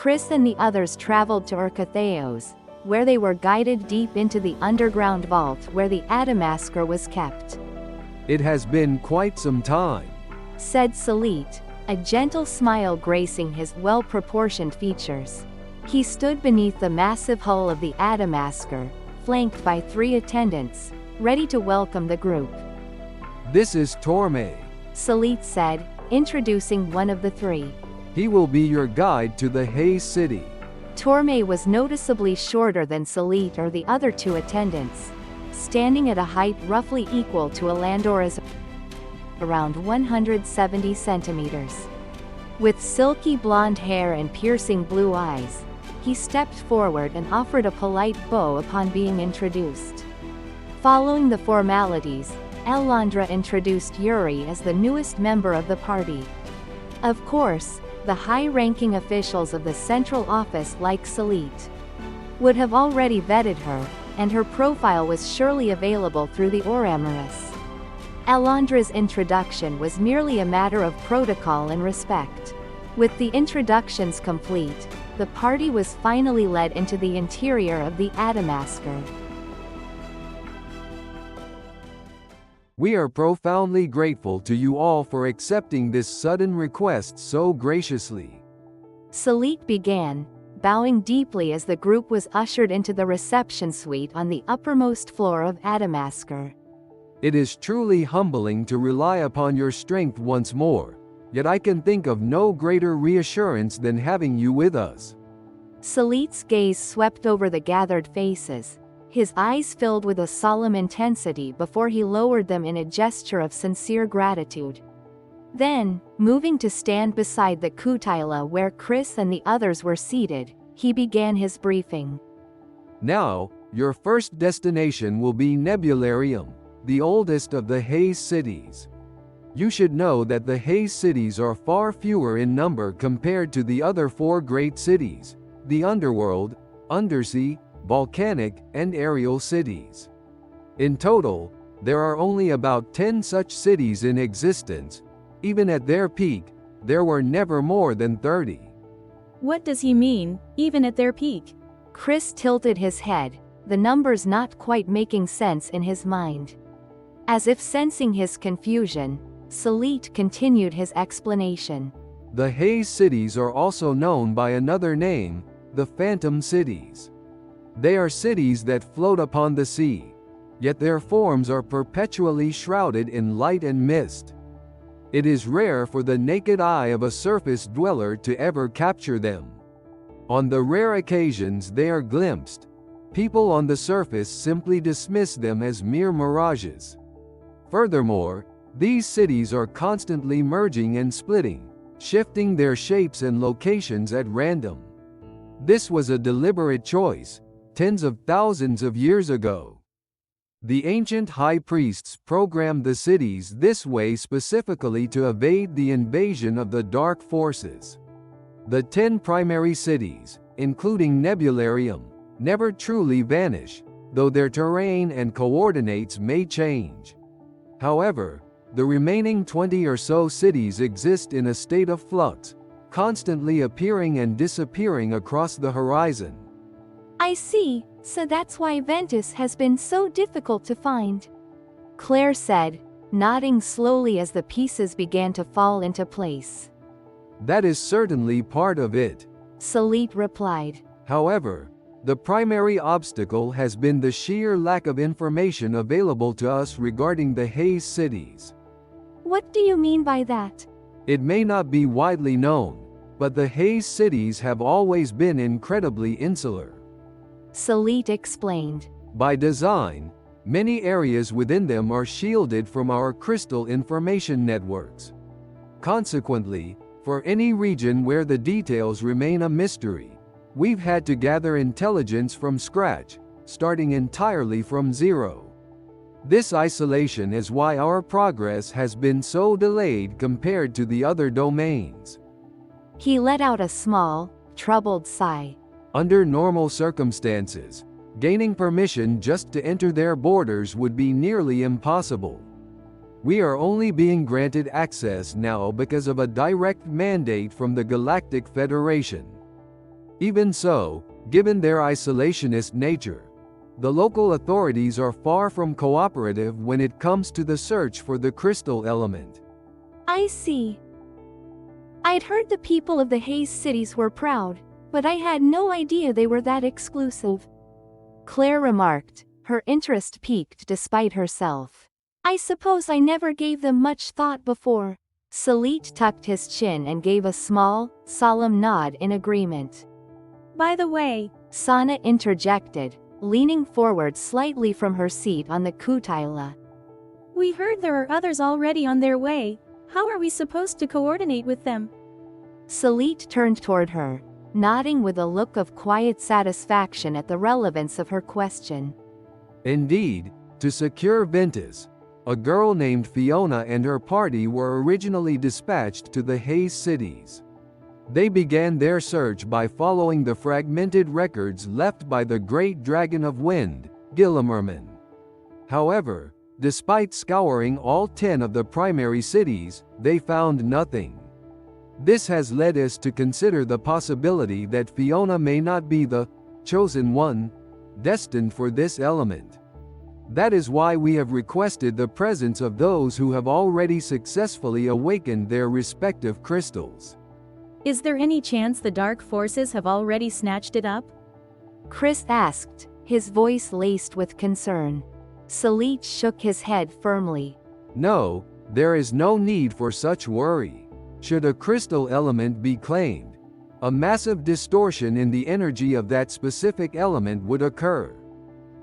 Chris and the others traveled to Urkatheos, where they were guided deep into the underground vault where the Adamascur was kept. It has been quite some time, said Salit, a gentle smile gracing his well-proportioned features. He stood beneath the massive hull of the Adamascur, flanked by 3 attendants, ready to welcome the group. This is Torme. Salit said, introducing one of the 3. He will be your guide to the Haze city. Torme was noticeably shorter than Salit or the other 2 attendants, standing at a height roughly equal to Alandora's, around 170 centimeters. With silky blonde hair and piercing blue eyes, he stepped forward and offered a polite bow upon being introduced. Following the formalities, Elandra introduced Yuri as the newest member of the party. Of course, the high-ranking officials of the central office, like Salit, would have already vetted her, and her profile was surely available through the Oramerus. Elandra's introduction was merely a matter of protocol and respect. With the introductions complete, the party was finally led into the interior of the Adamascur. We are profoundly grateful to you all for accepting this sudden request so graciously. Salit began, bowing deeply as the group was ushered into the reception suite on the uppermost floor of Adamascur. It is truly humbling to rely upon your strength once more, yet I can think of no greater reassurance than having you with us. Salit's gaze swept over the gathered faces, his eyes filled with a solemn intensity before he lowered them in a gesture of sincere gratitude. Then, moving to stand beside the Kutila where Chris and the others were seated, he began his briefing. Now, your first destination will be Nebularium, the oldest of the Haze cities. You should know that the Haze cities are far fewer in number compared to the other 4 great cities, the Underworld, Undersea, Volcanic, and Aerial cities. In total, there are only about 10 such cities in existence. Even at their peak, there were never more than 30. What does he mean, even at their peak? Chris tilted his head, the numbers not quite making sense in his mind. As if sensing his confusion, Salit continued his explanation. The Haze cities are also known by another name, the Phantom cities. They are cities that float upon the sea, yet their forms are perpetually shrouded in light and mist. It is rare for the naked eye of a surface dweller to ever capture them. On the rare occasions they are glimpsed, people on the surface simply dismiss them as mere mirages. Furthermore, these cities are constantly merging and splitting, shifting their shapes and locations at random. This was a deliberate choice, tens of thousands of years ago. The ancient high priests programmed the cities this way specifically to evade the invasion of the dark forces. The 10 primary cities, including Nebularium, never truly vanish, though their terrain and coordinates may change. However, the remaining 20 or so cities exist in a state of flux, constantly appearing and disappearing across the horizon. I see, so that's why Ventus has been so difficult to find, Claire said, nodding slowly as the pieces began to fall into place. That is certainly part of it, Salit replied. However, the primary obstacle has been the sheer lack of information available to us regarding the Haze cities. What do you mean by that? It may not be widely known, but the Haze cities have always been incredibly insular. Salit explained. By design, many areas within them are shielded from our crystal information networks. Consequently, for any region where the details remain a mystery, we've had to gather intelligence from scratch, starting entirely from zero. This isolation is why our progress has been so delayed compared to the other domains. He let out a small, troubled sigh. Under normal circumstances, gaining permission just to enter their borders would be nearly impossible. We are only being granted access now because of a direct mandate from the Galactic Federation. Even so, given their isolationist nature, the local authorities are far from cooperative when it comes to the search for the crystal element. I see. I'd heard the people of the Haze cities were proud, but I had no idea they were that exclusive. Claire remarked, her interest piqued despite herself. I suppose I never gave them much thought before. Salit tucked his chin and gave a small, solemn nod in agreement. By the way, Sana interjected, leaning forward slightly from her seat on the kutila. we heard there are others already on their way. How are we supposed to coordinate with them? Salit turned toward her, nodding with a look of quiet satisfaction at the relevance of her question. Indeed, to secure Ventus, a girl named Fiona and her party were originally dispatched to the Haze cities. They began their search by following the fragmented records left by the great dragon of wind, Gillimerman. However, despite scouring all 10 of the primary cities, they found nothing. This has led us to consider the possibility that Fiona may not be the chosen one, destined for this element. That is why we have requested the presence of those who have already successfully awakened their respective crystals. Is there any chance the dark forces have already snatched it up? Chris asked, his voice laced with concern. Salit shook his head firmly. No, there is no need for such worry. Should a crystal element be claimed, a massive distortion in the energy of that specific element would occur.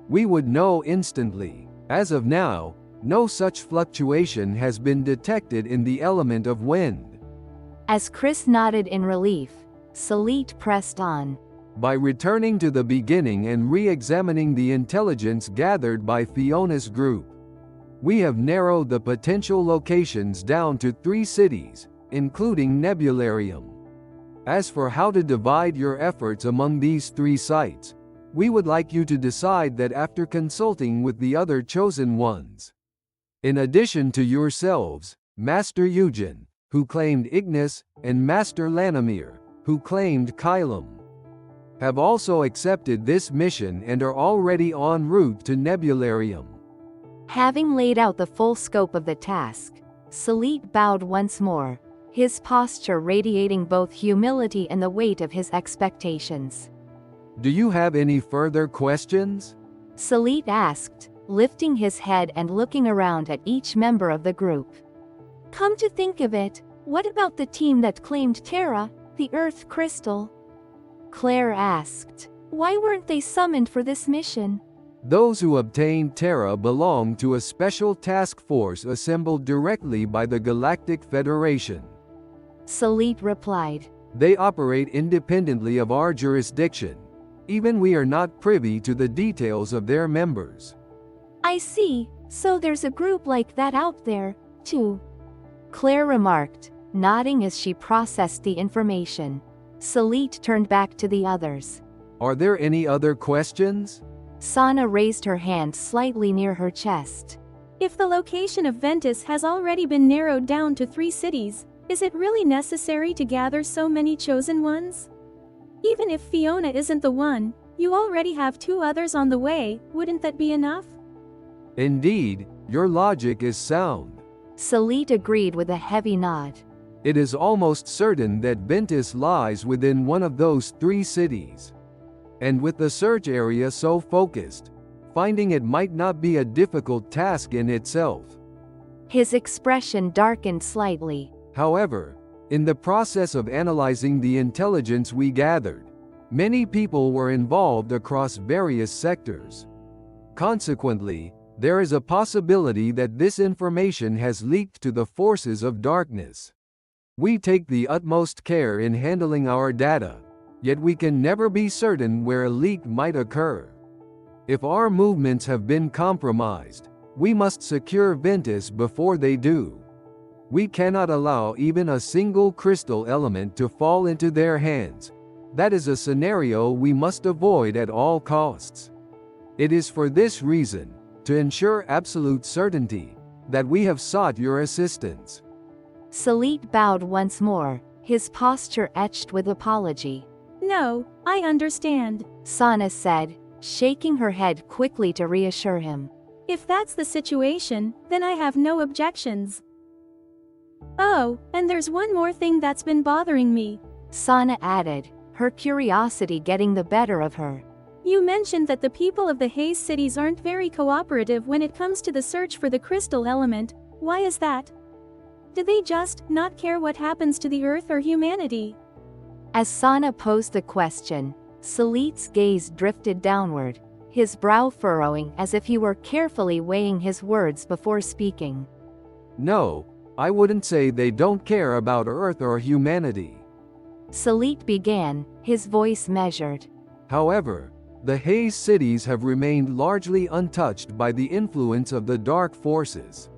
We would know instantly. As of now, no such fluctuation has been detected in the element of wind. As Chris nodded in relief, Salit pressed on. By returning to the beginning and re-examining the intelligence gathered by Fiona's group, we have narrowed the potential locations down to 3 cities, including Nebularium. As for how to divide your efforts among these 3 sites, we would like you to decide that after consulting with the other chosen ones. In addition to yourselves, Master Eugen, who claimed Ignis, and Master Lanimir, who claimed Kylum, have also accepted this mission and are already en route to Nebularium. Having laid out the full scope of the task, Salit bowed once more, his posture radiating both humility and the weight of his expectations. Do you have any further questions? Salit asked, lifting his head and looking around at each member of the group. Come to think of it, what about the team that claimed Terra, the Earth Crystal? Claire asked. Why weren't they summoned for this mission? Those who obtained Terra belong to a special task force assembled directly by the Galactic Federation. Salit replied. They operate independently of our jurisdiction. Even we are not privy to the details of their members. I see, so there's a group like that out there, too. Claire remarked, nodding as she processed the information. Salit turned back to the others. Are there any other questions? Sana raised her hand slightly near her chest. If the location of Ventus has already been narrowed down to 3 cities, is it really necessary to gather so many chosen ones? Even if Fiona isn't the one, you already have 2 others on the way, wouldn't that be enough? Indeed, your logic is sound. Salit agreed with a heavy nod. It is almost certain that Ventus lies within one of those 3 cities. And with the search area so focused, finding it might not be a difficult task in itself. His expression darkened slightly. However, in the process of analyzing the intelligence we gathered, many people were involved across various sectors. Consequently, there is a possibility that this information has leaked to the forces of darkness. We take the utmost care in handling our data, yet we can never be certain where a leak might occur. If our movements have been compromised, we must secure Ventus before they do. We cannot allow even a single crystal element to fall into their hands. That is a scenario we must avoid at all costs. It is for this reason, to ensure absolute certainty, that we have sought your assistance. Salit bowed once more, his posture etched with apology. No, I understand. Sana said, shaking her head quickly to reassure him. If that's the situation, then I have no objections. Oh, and there's one more thing that's been bothering me. Sana added, her curiosity getting the better of her. You mentioned that the people of the Haze cities aren't very cooperative when it comes to the search for the crystal element. Why is that? Do they just not care what happens to the Earth or humanity? As Sana posed the question, Salit's gaze drifted downward, his brow furrowing as if he were carefully weighing his words before speaking. No, I wouldn't say they don't care about Earth or humanity. Salit began, his voice measured. However, the Haze cities have remained largely untouched by the influence of the dark forces.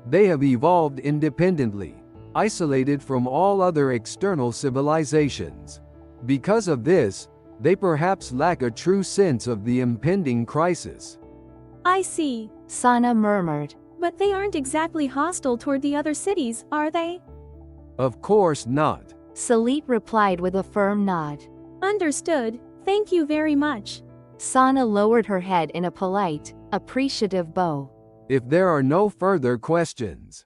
They have evolved independently, isolated from all other external civilizations. Because of this, they perhaps lack a true sense of the impending crisis. I see. Sana murmured. But they aren't exactly hostile toward the other cities, are they? Of course not. Salit replied with a firm nod. Understood, thank you very much. Sana lowered her head in a polite, appreciative bow. If there are no further questions.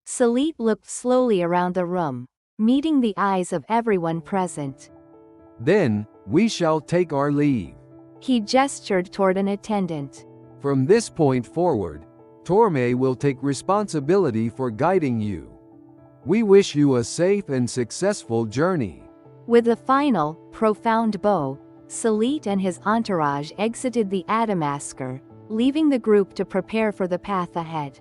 Salit looked slowly around the room, meeting the eyes of everyone present. Then, we shall take our leave. He gestured toward an attendant. From this point forward, Torme will take responsibility for guiding you. We wish you a safe and successful journey. With a final, profound bow, Salit and his entourage exited the Adamascur, leaving the group to prepare for the path ahead.